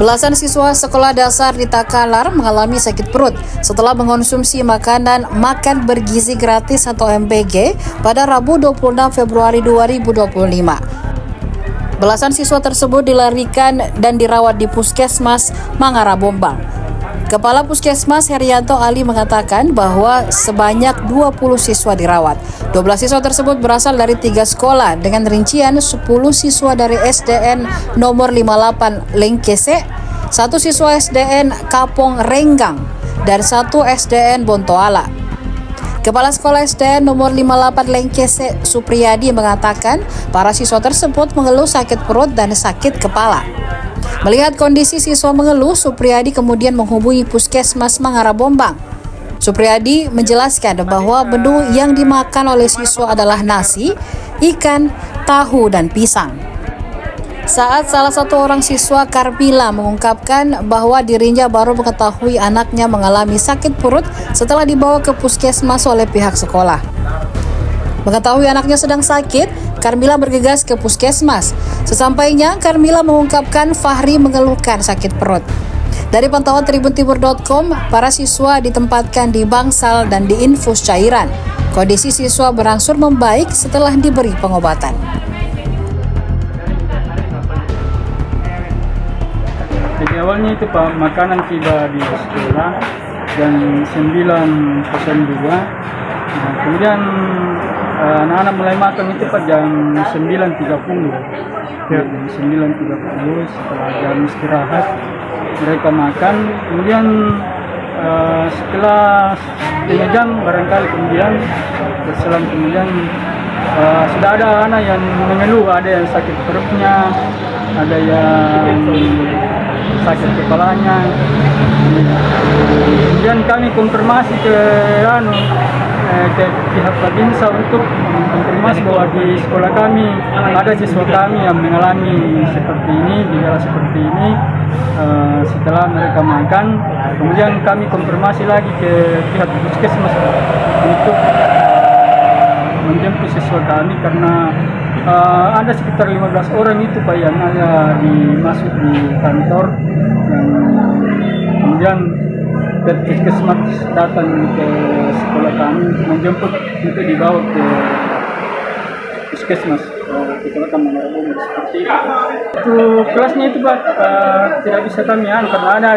Belasan siswa sekolah dasar di Takalar mengalami sakit perut setelah mengonsumsi makanan makan bergizi gratis atau MBG pada Rabu 26 Februari 2025. Belasan siswa tersebut dilarikan dan dirawat di Puskesmas Mangara Bombang. Kepala Puskesmas Herianto Ali mengatakan bahwa sebanyak 20 siswa dirawat. 12 siswa tersebut berasal dari 3 sekolah dengan rincian 10 siswa dari SDN nomor 58 Lengkese, 1 siswa SDN Kapong Renggang, dan 1 SDN Bontoala. Kepala Sekolah SDN nomor 58 Lengkese Supriyadi mengatakan para siswa tersebut mengeluh sakit perut dan sakit kepala. Melihat kondisi siswa mengeluh, Supriyadi kemudian menghubungi Puskesmas Mangara Bombang. Supriyadi menjelaskan bahwa menu yang dimakan oleh siswa adalah nasi, ikan, tahu, dan pisang. Saat salah satu orang siswa Karmila mengungkapkan bahwa dirinya baru mengetahui anaknya mengalami sakit perut setelah dibawa ke puskesmas oleh pihak sekolah. Mengetahui anaknya sedang sakit, Karmila bergegas ke puskesmas. Sesampainya, Karmila mengungkapkan Fahri mengeluhkan sakit perut. Dari pantauan tribuntimur.com, para siswa ditempatkan di bangsal dan diinfus cairan. Kondisi siswa berangsur membaik setelah diberi pengobatan. Jadi awalnya itu Pak, makanan tiba di sekolah jam 9.02. Nah, kemudian anak-anak mulai makan itu Pak jam 9.30. Ya. Jam 9.30 setelah jam istirahat mereka makan. Kemudian setelah 3 jam barangkali kemudian berselang kemudian sudah ada anak yang mengeluh, ada yang sakit perutnya, ada yang sakit kepalanya. Kemudian kami konfirmasi ke pihak Babinsa untuk konfirmasi bahwa di sekolah kami ada siswa kami yang mengalami seperti ini, gejala seperti ini. Setelah mereka makan, kemudian kami konfirmasi lagi ke pihak puskesmas untuk menjemput siswa kami karena ada sekitar 15 orang itu Pak yang ada masuk di kantor. Kemudian puskesmas datang ke sekolah kami untuk menjemput untuk dibawa ke puskesmas ke sekolah kami seperti itu. Untuk kelasnya itu Pak tidak bisa kami karena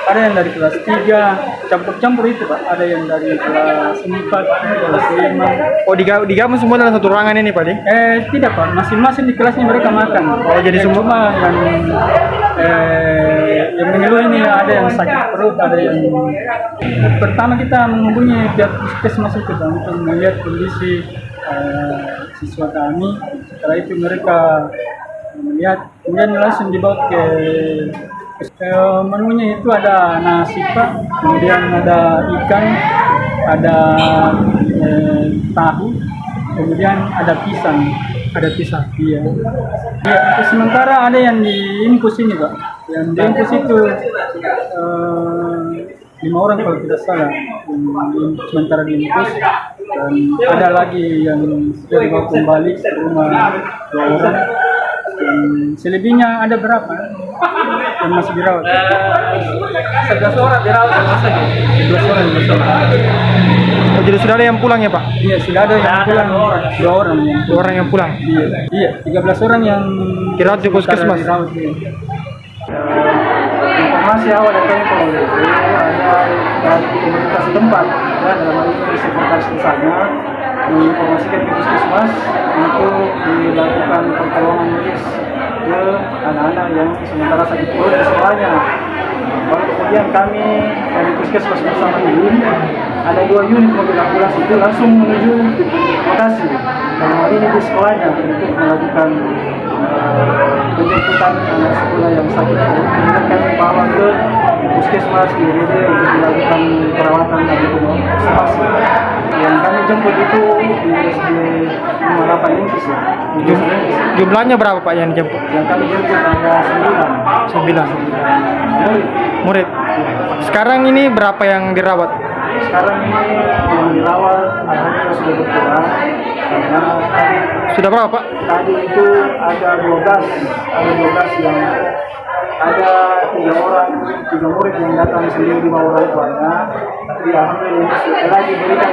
ada yang dari kelas 3 campur-campur itu Pak, ada yang dari kelas 4, kelas 5. Oh, digabung semua dalam satu ruangan ini Pak? Tidak Pak, masing-masing di kelasnya mereka makan. Oh, jadi semua yang mengeluh ini ada yang sakit perut, ada yang pertama kita menghubungi pihak puskesmas itu Pak untuk melihat kondisi siswa kami. Setelah itu mereka melihat, kemudian langsung dibawa ke menunya itu ada nasi Pak, kemudian ada ikan, ada tahu, kemudian ada pisang. Ada pisang? Iya. Ya, sementara ada yang diinfus ini Pak, yang diinfus itu 5 orang kalau tidak salah, sementara diinfus, dan ada lagi yang sudah dibawa kembali ke rumah 2 orang. Dan selebihnya ada berapa yang masih dirawat? 11 orang dirawat rumah sakit. 11 orang. Oh, jadi sudah ada yang pulang ya Pak? Iya, sudah ada yang pulang. 2 orang yang pulang. Iya, 13 orang yang dirawat di puskesmas. Informasi awal dari kami ada dari komunitas setempat, ya, dalam hal ini sekretaris desanya menginformasikan ke puskesmas untuk dilakukan pertolongan medis ke anak-anak yang sementara sakit perut di sekolahnya. Lalu kemudian kami dari puskesmas bersama unit, ada 2 unit mobil ambulans itu langsung menuju lokasi dalam hal ini di sekolahnya untuk melakukan penjemputan anak sekolah yang sakit perut. Kemudian kami bawa ke puskesmas di RD untuk dilakukan perawatan dan observasi. Yang kami jemput itu di SD 58 Lingkis ya. Jumlahnya berapa Pak yang dijemput? Yang kami jemput ada 9 murid. Sekarang ini berapa yang dirawat? Sekarang ini yang dirawat alhamdulillah sudah berkurang karena sudah berapa Pak? Tadi itu ada 12 yang ada 3 murid yang datang sendiri di bawah orang tuanya. Tapi alhamdulillah setelah diberikan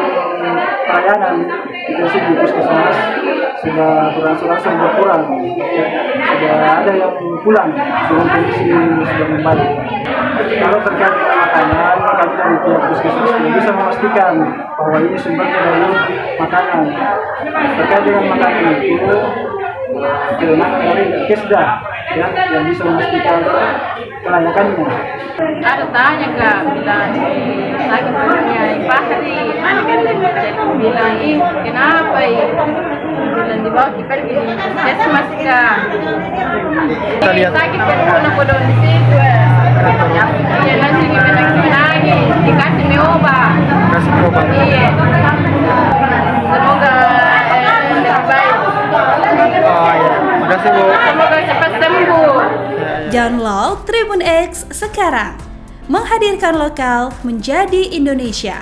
pelayanan di puskesmas sudah berangsur-angsur berkurang. Sudah ada yang pulang dengan kondisi sudah membaik. Kalau terkait dengan makanan, kami dari pihak puskesmas bisa memastikan bahwa ini sumbernya dari makanan. Terkait dengan makanan itu kewenangan dari Kesda ya, yang bisa memastikan kelayakannya. Ada tanya kak, bilang sakit perutnya Fahri, mana kan bilang kenapa bilang dibawa pergi di puskesmas kak. Kita lihat. Sakit perut kodon di situ ya langsung dibilang lagi dikasih obat. Kasih obat. Iya. Semoga lebih baik. Oh iya, makasih Bu. Semoga cepat sembuh. Download Tribun X sekarang. Menghadirkan lokal menjadi Indonesia.